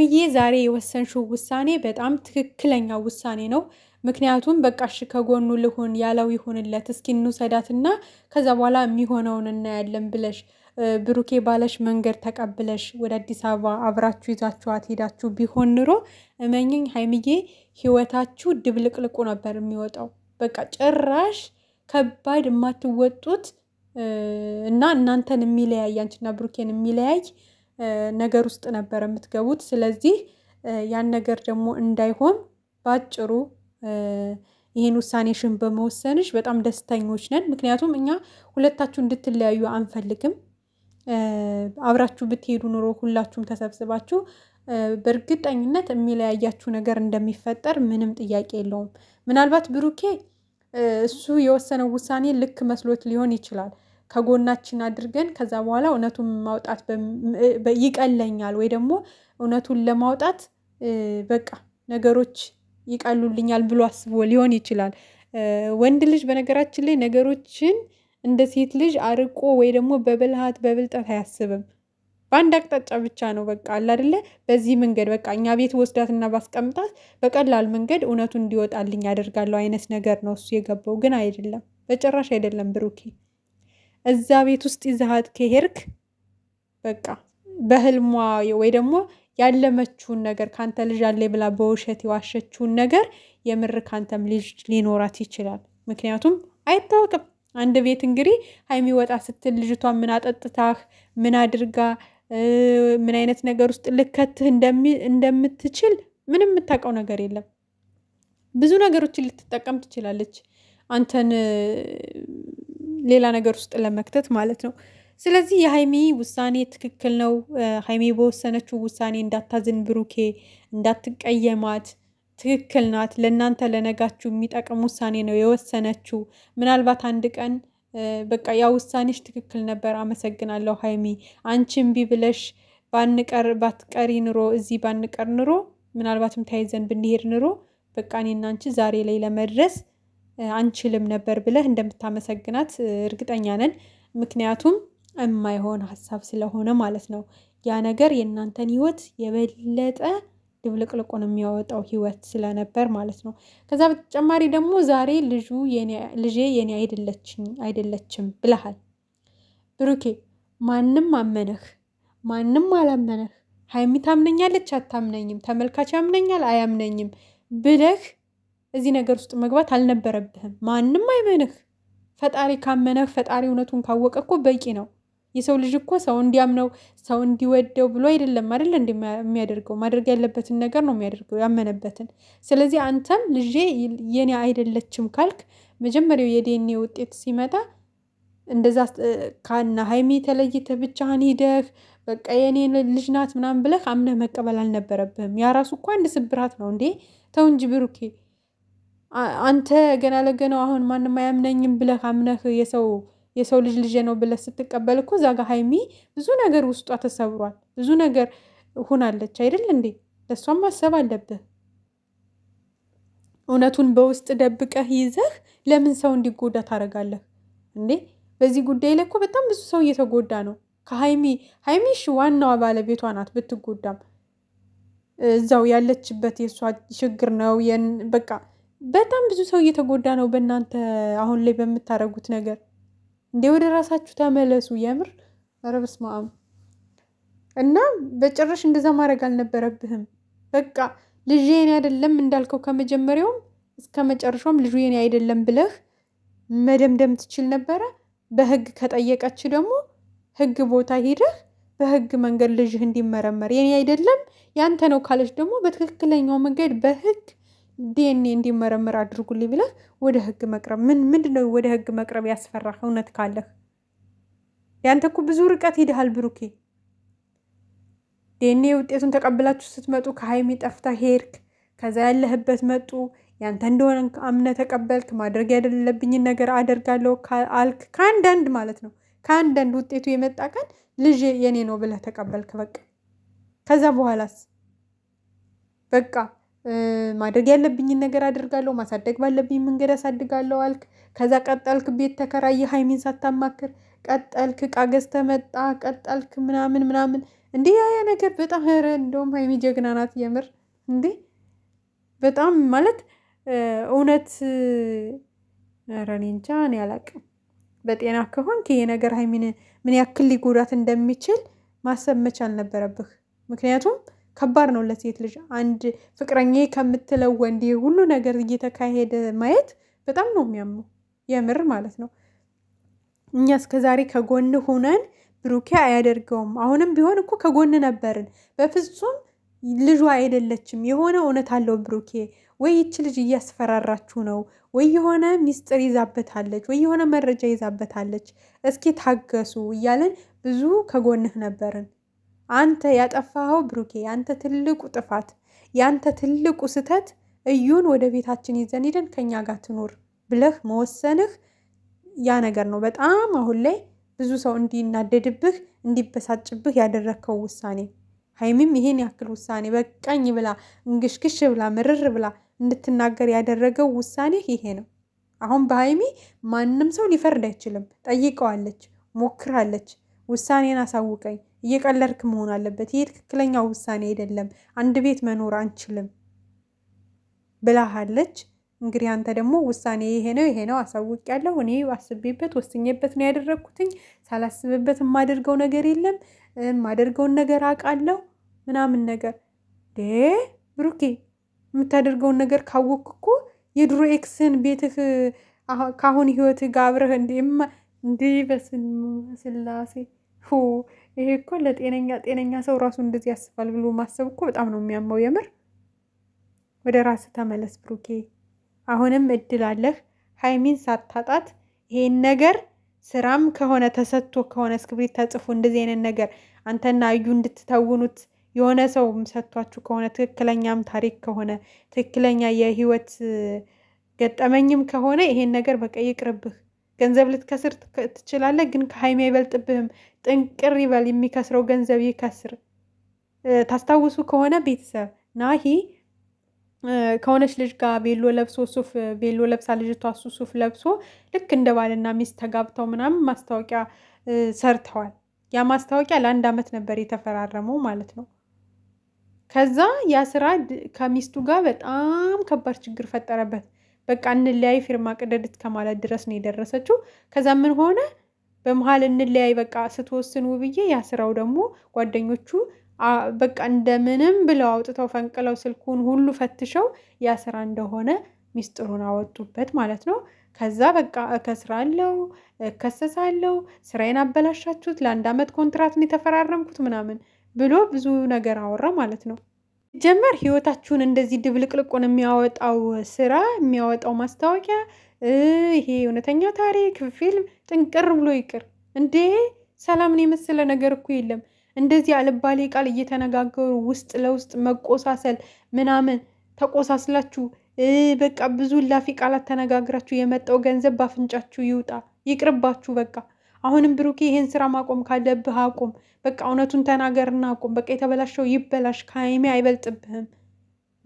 ሀይሚዬ ዛሬ የወሰንሽው ውሳኔ በጣም ትክክለኛ ውሳኔ ነው። ምክንያቱም በቃ እሺ ከጎኑ ልሁን ያለው ይሁንለት እስኪ እንውሰዳትና ከዛ በኋላ የሚሆነውን እናያለን ብለሽ ብሩኬ ባለሽ መንገድ ተቀብለሽ ወደ አዲስ አበባ አብራችሁ ይዛችኋት ሄዳችሁ ቢሆን ኑሮ እመኝኝ ሀይሚዬ ህይወታችሁ ድብልቅልቁ ነበር የሚወጣው። በቃ ጭራሽ ከባድ የማትወጡት እና እናንተን የሚለያይ አንቺና ብሩኬን የሚለያይ ነገር ውስጥ ነበር የምትገቡት። ስለዚህ ያን ነገር ደግሞ እንዳይሆን ባጭሩ ይሄን ውሳኔሽን በመወሰንሽ በጣም ደስተኞች ነን። ምክንያቱም እኛ ሁለታችሁ እንድትለያዩ አንፈልግም። አብራችሁ ብትሄዱ ኑሮ ሁላችሁም ተሰብስባችሁ በእርግጠኝነት የሚለያያችሁ ነገር እንደሚፈጠር ምንም ጥያቄ የለውም። ምናልባት ብሩኬ እሱ የወሰነው ውሳኔ ልክ መስሎት ሊሆን ይችላል። ከጎናችን አድርገን ከዛ በኋላ እውነቱን ማውጣት ይቀለኛል ወይ ደግሞ እውነቱን ለማውጣት በቃ ነገሮች ይቀሉልኛል ብሎ አስቦ ሊሆን ይችላል። ወንድ ልጅ በነገራችን ላይ ነገሮችን እንደ ሴት ልጅ አርቆ ወይ ደግሞ በብልሃት በብልጠት አያስብም። በአንድ አቅጣጫ ብቻ ነው በቃ አለ አይደለ? በዚህ መንገድ በቃ እኛ ቤት ወስዳትና ባስቀምጣት በቀላል መንገድ እውነቱን እንዲወጣልኝ ያደርጋለሁ አይነት ነገር ነው እሱ የገባው። ግን አይደለም፣ በጭራሽ አይደለም ብሩኬ። እዛ ቤት ውስጥ ይዘሃት ከሄድክ በቃ በህልሟ ወይ ደግሞ ያለመችውን ነገር ካንተ ልጅ አለ ብላ በውሸት የዋሸችውን ነገር የምር ካንተም ልጅ ሊኖራት ይችላል። ምክንያቱም አይታወቅም። አንድ ቤት እንግዲህ ሀይሚ ወጣ ስትል ልጅቷን ምን አጠጥታህ ምን አድርጋ ምን አይነት ነገር ውስጥ ልከትህ እንደምትችል ምንም የምታውቀው ነገር የለም። ብዙ ነገሮችን ልትጠቀም ትችላለች አንተን ሌላ ነገር ውስጥ ለመክተት ማለት ነው። ስለዚህ የሀይሚ ውሳኔ ትክክል ነው። ሀይሚ በወሰነችው ውሳኔ እንዳታዝን ብሩኬ፣ እንዳትቀየማት፣ ትክክል ናት። ለእናንተ ለነጋችሁ የሚጠቅም ውሳኔ ነው የወሰነችው። ምናልባት አንድ ቀን በቃ ያ ውሳኔሽ ትክክል ነበር፣ አመሰግናለሁ ሀይሚ፣ አንቺ እምቢ ብለሽ ባትቀሪ ኑሮ እዚህ ባንቀር ኑሮ ምናልባትም ተያይዘን ብንሄድ ኑሮ በቃ እኔና አንቺ ዛሬ ላይ ለመድረስ አንችልም ነበር ብለህ እንደምታመሰግናት እርግጠኛ ነን። ምክንያቱም የማይሆን ሀሳብ ስለሆነ ማለት ነው። ያ ነገር የእናንተን ህይወት የበለጠ ድብልቅልቁን የሚያወጣው ህይወት ስለነበር ማለት ነው። ከዛ በተጨማሪ ደግሞ ዛሬ ልጄ የኔ አይደለችም ብለሃል ብሩኬ። ማንም አመነህ ማንም አላመነህ፣ ሀይሚ ታምነኛለች አታምነኝም፣ ተመልካች ያምነኛል አያምነኝም ብለህ እዚህ ነገር ውስጥ መግባት አልነበረብህም። ማንም አይመንህ። ፈጣሪ ካመነህ፣ ፈጣሪ እውነቱን ካወቀ እኮ በቂ ነው። የሰው ልጅ እኮ ሰው እንዲያምነው ሰው እንዲወደው ብሎ አይደለም አይደል የሚያደርገው። ማድረግ ያለበትን ነገር ነው የሚያደርገው፣ ያመነበትን። ስለዚህ አንተም ልጄ የኔ አይደለችም ካልክ መጀመሪያው የዲኤንኤ ውጤት ሲመጣ እንደዛ ካና ሀይሚ ተለይተህ ብቻህን ሂደህ በቃ የኔ ልጅ ናት ምናምን ብለህ አምነህ መቀበል አልነበረብህም። ያ ራሱ እኮ አንድ ስብራት ነው እንዴ! ተው እንጂ ብሩኬ። አንተ ገና ለገናው አሁን ማንም አያምነኝም ብለህ አምነህ የሰው ልጅ ነው ብለህ ስትቀበል እኮ እዛ ጋ ሀይሚ ብዙ ነገር ውስጧ ተሰብሯል። ብዙ ነገር ሆናለች አይደል እንዴ? ለእሷም ማሰብ አለብህ። እውነቱን በውስጥ ደብቀህ ይዘህ ለምን ሰው እንዲጎዳ ታደርጋለህ እንዴ? በዚህ ጉዳይ ላይ እኮ በጣም ብዙ ሰው እየተጎዳ ነው። ሀይሚሽ ዋናዋ ባለቤቷ ናት። ብትጎዳም እዛው ያለችበት የእሷ ችግር ነው። በቃ በጣም ብዙ ሰው እየተጎዳ ነው በእናንተ አሁን ላይ በምታደርጉት ነገር። እንዴ ወደ ራሳችሁ ተመለሱ። የምር ኧረ በስመ አብ። እና በጭራሽ እንደዛ ማድረግ አልነበረብህም። በቃ ልጅ የኔ አይደለም እንዳልከው ከመጀመሪያውም እስከ መጨረሻውም ልጁ የኔ አይደለም ብለህ መደምደም ትችል ነበረ። በህግ ከጠየቀች ደግሞ ህግ ቦታ ሄደህ በህግ መንገድ ልጅህ እንዲመረመር የኔ አይደለም ያንተ ነው ካለች ደግሞ በትክክለኛው መንገድ በህግ ዲኤንኤ እንዲመረመር አድርጉልኝ ብለህ ወደ ህግ መቅረብ። ምንድነው ወደ ህግ መቅረብ ያስፈራህ? እውነት ካለህ ያንተ እኮ ብዙ ርቀት ሄደሃል ብሩኬ። ዲኤንኤ ውጤቱን ተቀብላችሁ ስትመጡ ከሀይሚ ጠፍታ ሄድክ። ከዛ ያለህበት መጡ። ያንተ እንደሆነ አምነህ ተቀበልክ። ማድረግ ያለብኝን ነገር አደርጋለሁ አልክ። ከአንዳንድ ማለት ነው ከአንዳንድ ውጤቱ የመጣ ቀን ልጅ የኔ ነው ብለህ ተቀበልክ። በቃ ከዛ በኋላስ በቃ ማድረግ ያለብኝን ነገር አደርጋለሁ፣ ማሳደግ ባለብኝ መንገድ አሳድጋለሁ አልክ። ከዛ ቀጠልክ፣ ቤት ተከራየ ሀይሚን ሳታማክር ቀጠልክ፣ ዕቃ ገዝተህ መጣ ቀጠልክ፣ ምናምን ምናምን። እንዲህ ያ ነገር በጣም ኧረ እንደውም ሀይሚ ጀግና ናት የምር እንዴ በጣም ማለት እውነት ኧረ እኔ እንጃ እኔ አላቅም። በጤና ከሆንክ ይሄ ነገር ሀይሚን ምን ያክል ሊጎዳት እንደሚችል ማሰብ መቻል ነበረብህ። ምክንያቱም ከባድ ነው ለሴት ልጅ አንድ ፍቅረኛ ከምትለው ወንድ ሁሉ ነገር እየተካሄደ ማየት በጣም ነው የሚያመው የምር ማለት ነው። እኛ እስከዛሬ ከጎን ሆነን ብሩኬ አያደርገውም። አሁንም ቢሆን እኮ ከጎን ነበርን። በፍጹም ልጇ አይደለችም። የሆነ እውነት አለው ብሩኬ። ወይ ይች ልጅ እያስፈራራችሁ ነው፣ ወይ የሆነ ሚስጥር ይዛበታለች፣ ወይ የሆነ መረጃ ይዛበታለች። እስኪ ታገሱ እያለን ብዙ ከጎንህ ነበርን። አንተ ያጠፋኸው ብሩኬ፣ ያንተ ትልቁ ጥፋት፣ ያንተ ትልቁ ስህተት እዩን ወደ ቤታችን ይዘን ሄደን ከኛ ጋር ትኖር ብለህ መወሰንህ ያ ነገር ነው። በጣም አሁን ላይ ብዙ ሰው እንዲናደድብህ እንዲበሳጭብህ ያደረግከው ውሳኔ። ሀይሚም ይሄን ያክል ውሳኔ በቃኝ ብላ እንግሽግሽ ብላ ምርር ብላ እንድትናገር ያደረገው ውሳኔ ይሄ ነው። አሁን በሀይሚ ማንም ሰው ሊፈርድ አይችልም። ጠይቀዋለች፣ ሞክራለች። ውሳኔን አሳውቀኝ፣ እየቀለድክ መሆን አለበት፣ ይሄ ትክክለኛ ውሳኔ አይደለም፣ አንድ ቤት መኖር አንችልም ብላሃለች። እንግዲህ አንተ ደግሞ ውሳኔ ይሄ ነው አሳውቂያለሁ፣ እኔ አስቤበት ወስኜበት ነው ያደረግኩትኝ፣ ሳላስብበት የማደርገው ነገር የለም፣ የማደርገውን ነገር አውቃለሁ ምናምን ነገር ብሩኬ፣ የምታደርገውን ነገር ካወቅክ እኮ የድሮ ኤክስን ቤትህ ከአሁን ህይወትህ ጋር አብረህ እንዲህ በስላሴ ይሄ እኮ ጤነኛ ሰው ራሱ እንደዚህ ያስባል ብሎ ማሰብ እኮ በጣም ነው የሚያመው የምር። ወደ ራስህ ተመለስ ብሩኬ። አሁንም እድል አለህ ሀይሚን ሳታጣት ይሄን ነገር ስራም ከሆነ ተሰጥቶ ከሆነ እስክሪብት ተጽፎ እንደዚህ አይነት ነገር አንተና እዩ እንድትተውኑት የሆነ ሰው ሰጥቷችሁ ከሆነ ትክክለኛም ታሪክ ከሆነ ትክክለኛ የህይወት ገጠመኝም ከሆነ ይሄን ነገር በቃ ይቅርብህ። ገንዘብ ልትከስር ትችላለህ፣ ግን ከሀይሚ አይበልጥብህም። ጥንቅር ይበል፣ የሚከስረው ገንዘብ ይከስር። ታስታውሱ ከሆነ ቤተሰብ ናሂ ከሆነች ልጅ ጋር ቤሎ ለብሳ ልጅቷ እሱ ሱፍ ለብሶ ልክ እንደ ባልና ሚስት ተጋብተው ምናምን ማስታወቂያ ሰርተዋል። ያ ማስታወቂያ ለ1 ዓመት ነበር የተፈራረመው ማለት ነው። ከዛ ያ ስራ ከሚስቱ ጋር በጣም ከባድ ችግር ፈጠረበት። በቃ እንለያይ ፊርማ ቅደድት ከማለት ድረስ ነው የደረሰችው። ከዛ ምን ሆነ በመሀል እንለያይ በቃ ስትወስን ውብዬ ያ ስራው ደግሞ ጓደኞቹ በቃ እንደምንም ብለው አውጥተው ፈንቅለው ስልኩን ሁሉ ፈትሸው ያ ስራ እንደሆነ ሚስጥሩን አወጡበት ማለት ነው። ከዛ በቃ እከስራለሁ፣ እከሰሳለሁ፣ ስራዬን አበላሻችሁት፣ ለ1 ዓመት ኮንትራት ነው የተፈራረምኩት ምናምን ብሎ ብዙ ነገር አወራ ማለት ነው። ጀመር ህይወታችሁን እንደዚህ ድብልቅልቁን የሚያወጣው ስራ የሚያወጣው ማስታወቂያ ይሄ እውነተኛ ታሪክ ፊልም ጥንቅር ብሎ ይቅር እንዴ! ሰላምን የመሰለ ነገር እኮ የለም። እንደዚህ አልባሌ ቃል እየተነጋገሩ ውስጥ ለውስጥ መቆሳሰል ምናምን ተቆሳስላችሁ በቃ ብዙ ላፊ ቃላት ተነጋግራችሁ የመጣው ገንዘብ ባፍንጫችሁ ይውጣ፣ ይቅርባችሁ በቃ። አሁንም ብሩኬ ይሄን ስራ ማቆም ካለብህ አቁም። በቃ እውነቱን ተናገርና አቁም። በቃ የተበላሸው ይበላሽ፣ ከሀይሚ አይበልጥብህም።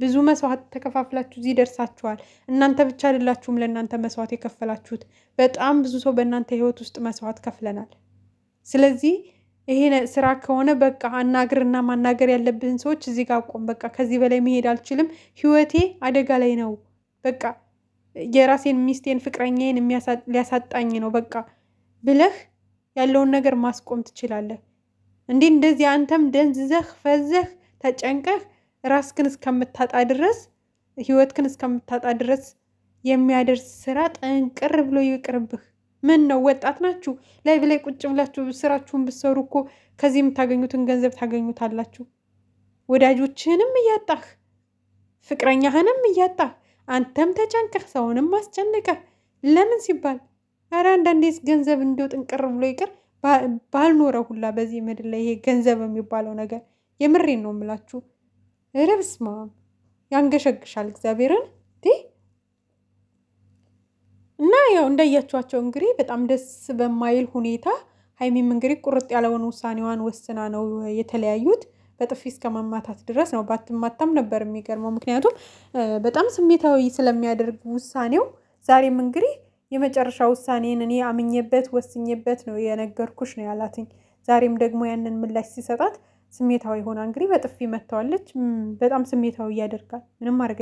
ብዙ መስዋዕት ተከፋፍላችሁ እዚህ ደርሳችኋል። እናንተ ብቻ አይደላችሁም ለእናንተ መስዋዕት የከፈላችሁት። በጣም ብዙ ሰው በእናንተ ህይወት ውስጥ መስዋዕት ከፍለናል። ስለዚህ ይሄ ስራ ከሆነ በቃ አናግርና ማናገር ያለብህን ሰዎች እዚህ ጋር አቆም። በቃ ከዚህ በላይ መሄድ አልችልም፣ ህይወቴ አደጋ ላይ ነው፣ በቃ የራሴን ሚስቴን ፍቅረኛዬን ሊያሳጣኝ ነው በቃ ብለህ ያለውን ነገር ማስቆም ትችላለህ። እንደዚህ አንተም ደንዝዘህ ፈዘህ ተጨንቀህ ራስክን እስከምታጣ ድረስ ህይወትክን እስከምታጣ ድረስ የሚያደርስ ስራ ጠንቅር ብሎ ይቅርብህ። ምን ነው ወጣት ናችሁ? ላይ ብላይ ቁጭ ብላችሁ ስራችሁን ብትሰሩ እኮ ከዚህ የምታገኙትን ገንዘብ ታገኙታላችሁ። ወዳጆችህንም እያጣህ ፍቅረኛህንም እያጣህ አንተም ተጨንቀህ ሰውንም ማስጨንቀህ ለምን ሲባል? ኧረ አንዳንዴስ ገንዘብ እንዲው ጥንቅር ብሎ ይቅር ባልኖረ ሁላ በዚህ ምድር ላይ ይሄ ገንዘብ የሚባለው ነገር የምሬን ነው የምላችሁ። ርብስማ ያንገሸግሻል እግዚአብሔርን እና ያው እንዳያችኋቸው እንግዲህ በጣም ደስ በማይል ሁኔታ ሀይሚም እንግዲህ ቁርጥ ያለውን ውሳኔዋን ወስና ነው የተለያዩት። በጥፊ እስከ መማታት ድረስ ነው። ባትማታም ነበር የሚገርመው፣ ምክንያቱም በጣም ስሜታዊ ስለሚያደርግ ውሳኔው። ዛሬም እንግዲህ የመጨረሻ ውሳኔን እኔ አምኜበት ወስኜበት ነው የነገርኩሽ ነው ያላትኝ። ዛሬም ደግሞ ያንን ምላሽ ሲሰጣት ስሜታዊ ሆና እንግዲህ በጥፊ መታዋለች። በጣም ስሜታዊ ያደርጋል። ምንም ማድረግ